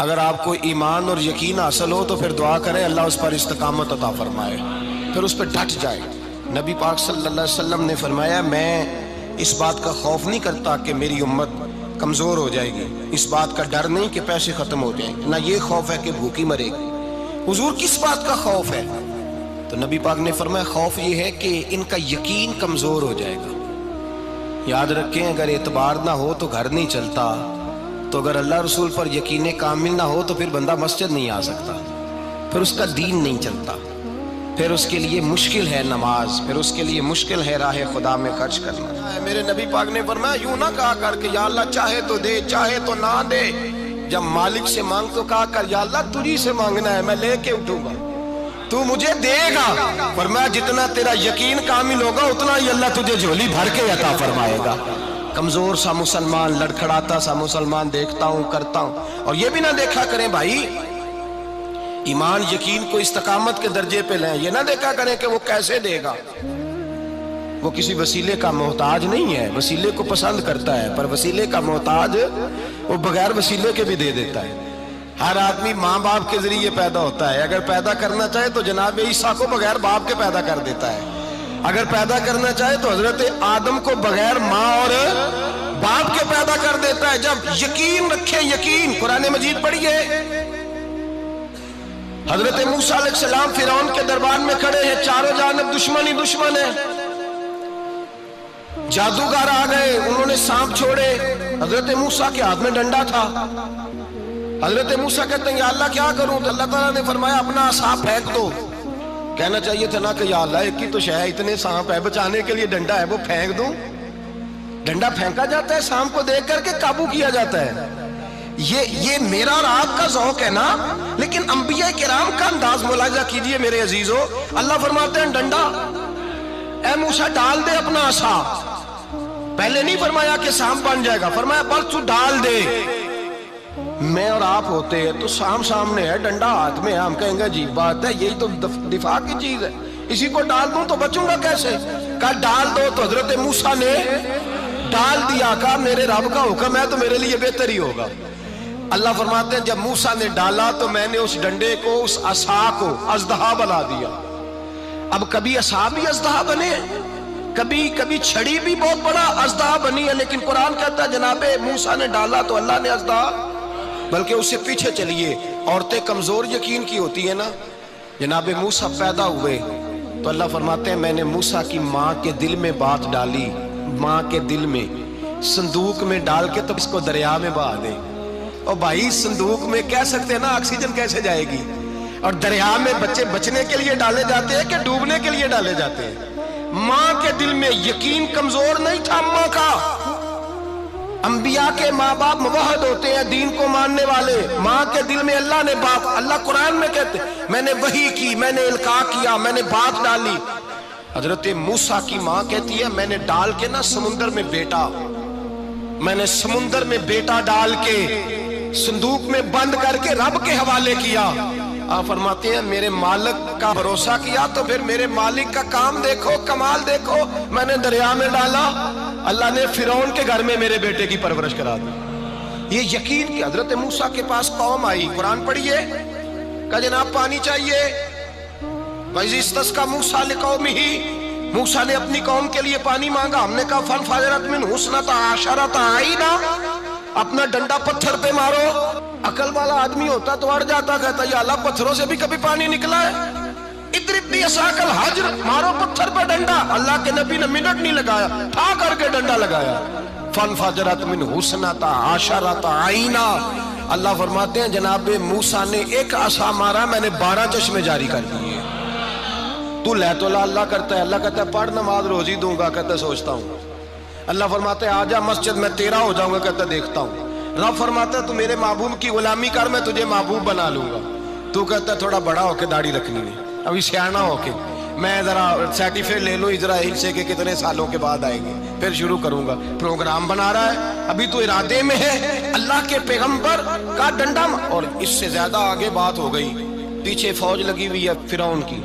اگر آپ کو ایمان اور یقین حاصل ہو تو پھر دعا کریں اللہ اس پر استقامت عطا فرمائے، پھر اس پہ ڈٹ جائے۔ نبی پاک صلی اللہ علیہ وسلم نے فرمایا میں اس بات کا خوف نہیں کرتا کہ میری امت کمزور ہو جائے گی، اس بات کا ڈر نہیں کہ پیسے ختم ہو جائیں گے، نہ یہ خوف ہے کہ بھوکی مرے گی۔ حضور کس بات کا خوف ہے؟ تو نبی پاک نے فرمایا خوف یہ ہے کہ ان کا یقین کمزور ہو جائے گا۔ یاد رکھیں اگر اعتبار نہ ہو تو گھر نہیں چلتا، تو اگر اللہ رسول پر یقین کامل نہ ہو تو پھر بندہ مسجد نہیں آ سکتا، پھر اس کا دین نہیں چلتا، پھر اس کے لیے مشکل ہے نماز، پھر اس کے لیے مشکل ہے راہ خدا میں خرچ کرنا۔ میرے نبی پاک نے فرمایا یوں نہ کہا کر کہ یا اللہ چاہے تو دے چاہے تو نہ دے، جب مالک سے مانگ تو کہا کر یا اللہ تجھی سے مانگنا ہے، میں لے کے اٹھوں گا، تو مجھے دے گا۔ فرمایا جتنا تیرا یقین کامل ہوگا اتنا ہی اللہ تجھے جھولی بھر کے عطا فرمائے گا۔ کمزور سا مسلمان، لڑکھڑاتا سا مسلمان دیکھتا ہوں کرتا ہوں، اور یہ بھی نہ دیکھا کریں بھائی ایمان یقین کو استقامت کے درجے پہ لیں، یہ نہ دیکھا کریں کہ وہ کیسے دے گا، وہ کسی وسیلے کا محتاج نہیں ہے، وسیلے کو پسند کرتا ہے، پر وسیلے کا محتاج وہ بغیر وسیلے کے بھی دے دیتا ہے۔ ہر آدمی ماں باپ کے ذریعے پیدا ہوتا ہے، اگر پیدا کرنا چاہے تو جناب عیسیٰ کو بغیر باپ کے پیدا کر دیتا ہے، اگر پیدا کرنا چاہے تو حضرت آدم کو بغیر ماں اور باپ کے پیدا کر دیتا ہے۔ جب یقین رکھیں، یقین قرآن مجید پڑھیے، حضرت موسیٰ علیہ السلام فرعون کے دربار میں کھڑے ہیں، چاروں جانب دشمن ہی دشمن ہے، جادوگر آ گئے، انہوں نے سانپ چھوڑے، حضرت موسیٰ کے ہاتھ میں ڈنڈا تھا۔ حضرت موسیٰ کہتے ہیں یا اللہ کیا کروں؟ تو اللہ تعالیٰ نے فرمایا اپنا عصا پھینک دو۔ کہنا چاہیے تھا نا کہ یا اللہ ایک ہی تو شے ہے، اتنے سانپ ہے، بچانے کے لیے ڈنڈا ہے وہ پھینک دوں؟ ڈنڈا پھینکا جاتا ہے، سانپ کو دیکھ کر کے قابو کیا جاتا ہے۔ یہ میرا اور آپ کا ذوق ہے نا، لیکن انبیاء کرام کا انداز ملاحظہ کیجئے میرے عزیزو۔ اللہ فرماتے ہیں ڈنڈا، اے موسیٰ ڈال دے اپنا عصا۔ پہلے نہیں فرمایا کہ سانپ بن جائے گا، فرمایا بس تو ڈال دے۔ میں اور آپ ہوتے ہیں تو سام سامنے ہے، ڈنڈا ہاتھ میں ہے، ہم کہیں گے عجیب بات ہے، یہی تو دفاع کی چیز ہے، اسی کو ڈال دوں تو بچوں گا کیسے؟ کہا ڈال دو، تو حضرت موسیٰ نے ڈال دیا، کہا میرے رب کا حکم ہے تو میرے لیے بہتر ہی ہوگا۔ اللہ فرماتے ہیں جب موسیٰ نے ڈالا تو میں نے اس ڈنڈے کو، اس عصا کو اژدہا بنا دیا۔ اب کبھی عصا بھی اژدہا بنے، کبھی چھڑی بھی بہت بڑا اژدہا بنی ہے، لیکن قرآن کہتا ہے جناب موسیٰ نے ڈالا تو اللہ نے اژدہا، بلکہ اس سے پیچھے چلیے، عورتیں کمزور یقین کی ہوتی ہیں نا۔ جناب موسیٰ پیدا ہوئے تو اللہ فرماتے ہیں میں نے موسیٰ کی ماں کے دل میں بات ڈالی، ماں کے دل میں صندوق میں ڈال کے تو اس کو دریا میں بہا دے۔ اور بھائی صندوق میں کہہ سکتے ہیں نا آکسیجن کیسے جائے گی، اور دریا میں بچے بچنے کے لیے ڈالے جاتے ہیں کہ ڈوبنے کے لیے ڈالے جاتے ہیں؟ ماں کے دل میں یقین کمزور نہیں تھا ماں کا۔ انبیاء کے ماں باپ موحد ہوتے ہیں، دین کو ماننے والے، ماں کے دل میں اللہ نے بات، اللہ قرآن میں کہتے ہیں میں نے وحی کی، میں نے القاء کیا، میں نے بات ڈالی۔ حضرت موسیٰ کی ماں کہتی ہے میں نے ڈال کے نا سمندر میں بیٹا، میں نے سمندر میں بیٹا ڈال کے صندوق میں بند کر کے رب کے حوالے کیا۔ آپ فرماتے ہیں میرے مالک کا بھروسہ کیا تو پھر میرے مالک کا کام دیکھو، کمال دیکھو، میں نے دریا میں ڈالا، اللہ نے فرعون کے گھر میں میرے بیٹے کی پرورش کرا دی۔ یہ یقین کہ حضرت موسیٰ کے پاس قوم آئی، قرآن پڑھیے، کہا جناب پانی چاہیے، وَإِذِ اسْتَسْقَىٰ مُوسَىٰ لِقَوْمِهِ، موسیٰ نے اپنی قوم کے لیے پانی مانگا، ہم نے کہا فَانْفَجَرَتْ مِنْهُ اثْنَتَا عَشَرَةَ عَيْنًا، اپنا ڈنڈا پتھر پہ مارو۔ عقل والا آدمی ہوتا تو اڑ جاتا، کہتا یا اللہ پتھروں سے بھی کبھی پانی نکلا ہے؟ اضرب بعصاک الحجر، مارو پتھر پہ ڈنڈا۔ اللہ کے نبی نے منٹ نہیں لگایا، ٹھا کر کے ڈنڈا لگایا، فَانْفَجَرَتْ مِنْهُ اثْنَتَا عَشَرَةَ عَيْنًا۔ اللہ فرماتے ہیں جناب موسیٰ نے ایک عصا مارا، میں نے 12 چشمے جاری کر دیے۔ تو لے تو اللہ کرتا ہے، اللہ کہتا ہے پڑھ نماز روزی دوں گا، کہتا ہے سوچتا ہوں۔ اللہ فرماتا ہے آجا مسجد میں تیرا ہو جاؤں گا، کہتا ہے دیکھتا ہوں۔ رب فرماتا ہے تو میرے محبوب کی غلامی کر، میں تجھے محبوب بنا لوں گا۔ تو کہتا ہے تھوڑا بڑا ہو کے داڑھی رکھنی ہے، ابھی سیانا ہو کے، میں ذرا سرٹیفکیٹ لے لوں اسرائیل سے کہ کتنے سالوں کے بعد آئیں گے، پھر شروع کروں گا۔ پروگرام بنا رہا ہے، ابھی تو ارادے میں ہے۔ اللہ کے پیغمبر کا ڈنڈا، اور اس سے زیادہ آگے بات ہو گئی، پیچھے فوج لگی ہوئی ہے فرعون کی،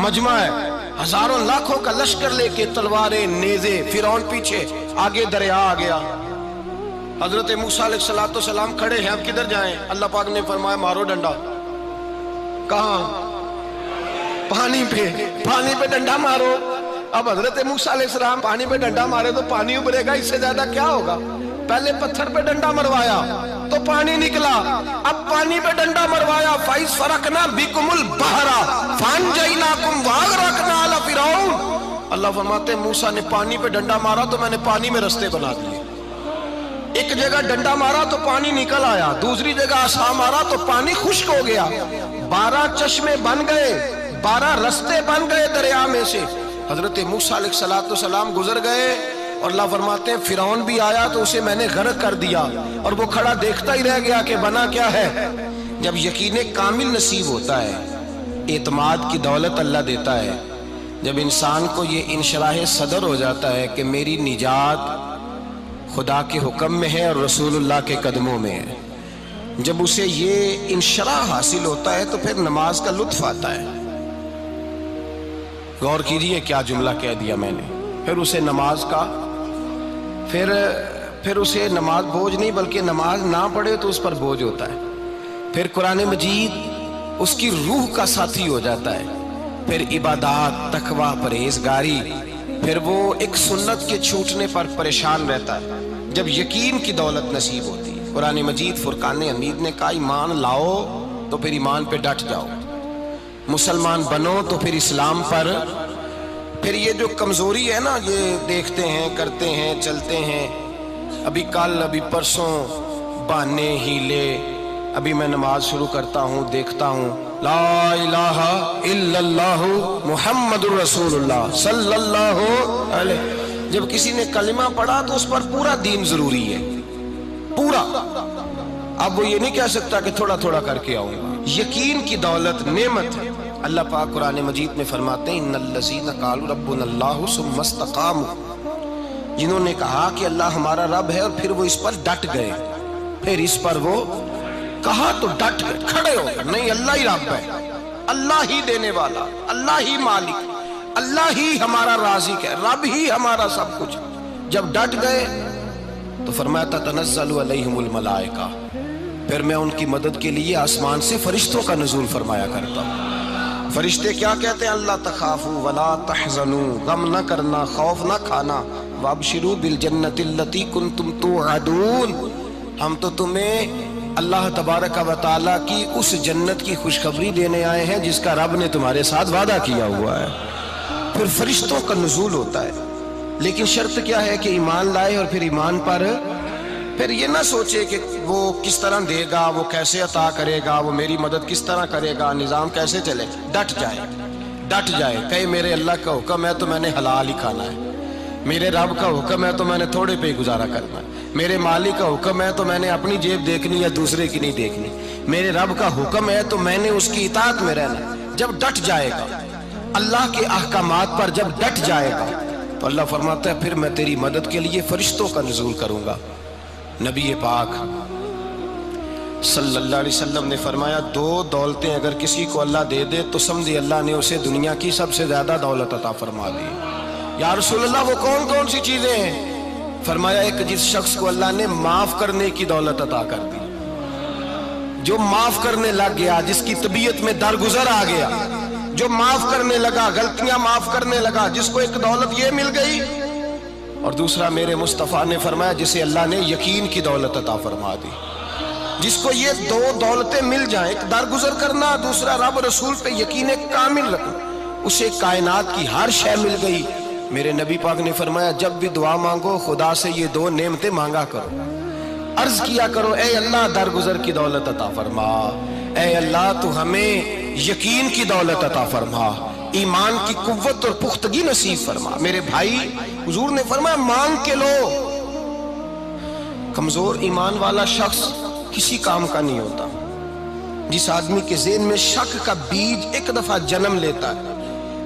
مجمع ہے، ہزاروں لاکھوں کا لشکر لے کے، تلواریں نیزے، فرعون پیچھے، آگے دریا آ گیا۔ حضرت موسیٰ علیہ السلام کھڑے ہیں، اب کدھر جائیں؟ اللہ پاک نے فرمایا مارو ڈنڈا۔ کہاں؟ پانی پہ ڈنڈا مارو۔ اب حضرت موسیٰ علیہ السلام پانی پہ ڈنڈا مارے تو پانی ابھرے گا، اس سے زیادہ کیا ہوگا؟ پہلے پتھر پہ ڈنڈا مروایا تو پانی نکلا، اب پانی پہ ڈنڈا مروایا فَإِذْ فَرَقْنَا بِكُمُ الْبَحْرَ فَأَنْجَيْنَاكُمْ وَأَغْرَقْنَا آلَ فِرْعَوْنَ۔ اللہ فرماتے ہیں موسیٰ نے پانی پہ ڈنڈا مارا تو میں نے پانی میں رستے بنا دیے۔ ایک جگہ ڈنڈا مارا تو پانی نکل آیا، دوسری جگہ عصا مارا تو پانی خشک ہو گیا، 12 چشمے بن گئے، 12 رستے بن گئے دریا میں سے۔ حضرت موسیٰ علیہ السلام گزر گئے اور اللہ فرماتے ہیں فرعون بھی آیا تو اسے میں نے غرق کر دیا، اور وہ کھڑا دیکھتا ہی رہ گیا کہ بنا کیا ہے۔ جب یقین کامل نصیب ہوتا ہے، اعتماد کی دولت اللہ دیتا ہے، جب انسان کو یہ انشراح صدر ہو جاتا ہے کہ میری نجات خدا کے حکم میں ہے اور رسول اللہ کے قدموں میں ہے، جب اسے یہ انشراح حاصل ہوتا ہے تو پھر نماز کا لطف آتا ہے۔ غور کیجئے کیا جملہ کہہ دیا میں نے۔ پھر اسے نماز کا پھر اسے نماز بوجھ نہیں، بلکہ نماز نہ پڑھے تو اس پر بوجھ ہوتا ہے۔ پھر قرآن مجید اس کی روح کا ساتھی ہو جاتا ہے، پھر عبادات، تقوی، پرہیزگاری، پھر وہ ایک سنت کے چھوٹنے پر پریشان رہتا ہے جب یقین کی دولت نصیب ہوتی ہے۔ قرآن مجید فرقان حمید نے کہا ایمان لاؤ تو پھر ایمان پہ ڈٹ جاؤ، مسلمان بنو تو پھر اسلام پر۔ پھر یہ جو کمزوری ہے نا، یہ دیکھتے ہیں، کرتے ہیں، چلتے ہیں، ابھی کل ابھی پرسوں بہانے ہیلے، ابھی میں نماز شروع کرتا ہوں، دیکھتا ہوں لا الہ الا اللہ محمد الرسول اللہ صلی اللہ علیہ۔ جب کسی نے کلمہ پڑھا تو اس پر پورا دین ضروری ہے، پورا۔ اب وہ یہ نہیں کہہ سکتا کہ تھوڑا تھوڑا کر کے آؤں گا۔ یقین کی دولت نعمت ہے۔ اللہ پاک قرآن مجید میں فرماتے ہیں ان الذین قالوا ربنا اللہ ثم استقاموا، جنہوں نے کہا کہ اللہ ہمارا رب ہے اور پھر وہ اس پر ڈٹ گئے، پھر اس پر وہ کہا تو ڈٹ گئے، کھڑے ہو گئے، نہیں اللہ ہی رب ہے، اللہ ہی دینے والا، اللہ ہی مالک، اللہ ہی ہمارا رازق ہے، رب ہی ہمارا سب کچھ۔ جب ڈٹ گئے تو فرمایا تتنزل علیہم الملائکہ، پھر میں ان کی مدد کے لیے آسمان سے فرشتوں کا نزول فرمایا کرتا ہوں۔ فرشتے کیا کہتے ہیں؟ اللہ تخافوا ولا تحزنوا، غم نہ کرنا، خوف نہ کھانا، وابشروا بالجنۃ التی کنتم توعدون، ہم تو تمہیں اللہ تبارک و تعالیٰ کی اس جنت کی خوشخبری دینے آئے ہیں جس کا رب نے تمہارے ساتھ وعدہ کیا ہوا ہے۔ پھر فرشتوں کا نزول ہوتا ہے، لیکن شرط کیا ہے کہ ایمان لائے، اور پھر ایمان پر پھر یہ نہ سوچے کہ وہ کس طرح دے گا، وہ کیسے عطا کرے گا، وہ میری مدد کس طرح کرے گا، نظام کیسے چلے۔ ڈٹ جائے کہے میرے اللہ کا حکم ہے تو میں نے حلال ہی کھانا ہے، میرے رب کا حکم ہے تو میں نے تھوڑے پہ گزارا کرنا ہے، میرے مالک کا حکم ہے تو میں نے اپنی جیب دیکھنی یا دوسرے کی نہیں دیکھنی، میرے رب کا حکم ہے تو میں نے اس کی اطاعت میں رہنا۔ جب ڈٹ جائے گا اللہ کے احکامات پر، جب ڈٹ جائے گا تو اللہ فرماتا ہے پھر میں تیری مدد کے لیے فرشتوں کا نزول کروں گا۔ نبی پاک صلی اللہ علیہ وسلم نے فرمایا 2 دولتیں اگر کسی کو اللہ دے دے تو سمجھے اللہ نے اسے دنیا کی سب سے زیادہ دولت عطا فرما دی۔ یا رسول اللہ وہ کون کون سی چیزیں ہیں؟ فرمایا ایک جس شخص کو اللہ نے معاف کرنے کی دولت عطا کر دی، جو معاف کرنے لگ گیا، جس کی طبیعت میں درگزر آ گیا، جو معاف کرنے لگا، غلطیاں معاف کرنے لگا، جس کو ایک دولت یہ مل گئی۔ اور دوسرا میرے مصطفیٰ نے فرمایا جسے اللہ نے یقین کی دولت عطا فرما دی، جس کو یہ 2 دولتیں مل جائیں، ایک درگزر کرنا، دوسرا رب رسول پہ یقین کامل رکھنا، اسے کائنات کی ہر شے مل گئی۔ میرے نبی پاک نے فرمایا جب بھی دعا مانگو خدا سے یہ 2 نعمتیں مانگا کرو، عرض کیا کرو اے اللہ درگزر کی دولت عطا فرما، اے اللہ تو ہمیں یقین کی دولت عطا فرما، ایمان کی قوت اور پختگی نصیب فرما۔ میرے بھائی حضور نے فرمایا مانگ کے لو۔ کمزور ایمان والا شخص کسی کام کا نہیں ہوتا۔ جس آدمی کے ذہن میں شک کا بیج ایک دفعہ جنم لیتا ہے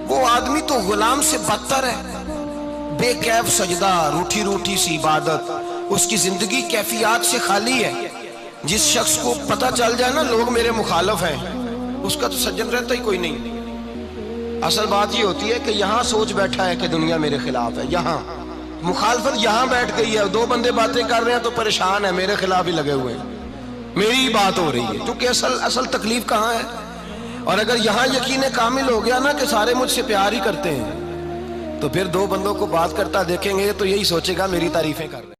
وہ آدمی تو غلام سے بدتر ہے، بے کیف سجدہ، روٹھی روٹھی سی عبادت، اس کی زندگی کیفیات سے خالی ہے۔ جس شخص کو پتہ چل جائے نا لوگ میرے مخالف ہیں، اس کا تو سجن رہتا ہی کوئی نہیں۔ اصل بات یہ ہوتی ہے کہ یہاں سوچ بیٹھا ہے کہ دنیا میرے خلاف ہے، مخالفت یہاں بیٹھ گئی ہے، دو بندے باتیں کر رہے ہیں تو پریشان ہے، میرے خلاف ہی لگے ہوئے ہیں، میری ہی بات ہو رہی ہے، کیونکہ اصل تکلیف کہاں ہے؟ اور اگر یہاں یقین کامل ہو گیا نا کہ سارے مجھ سے پیار ہی کرتے ہیں، تو پھر دو بندوں کو بات کرتا دیکھیں گے تو یہی سوچے گا میری تعریفیں کر رہے ہیں۔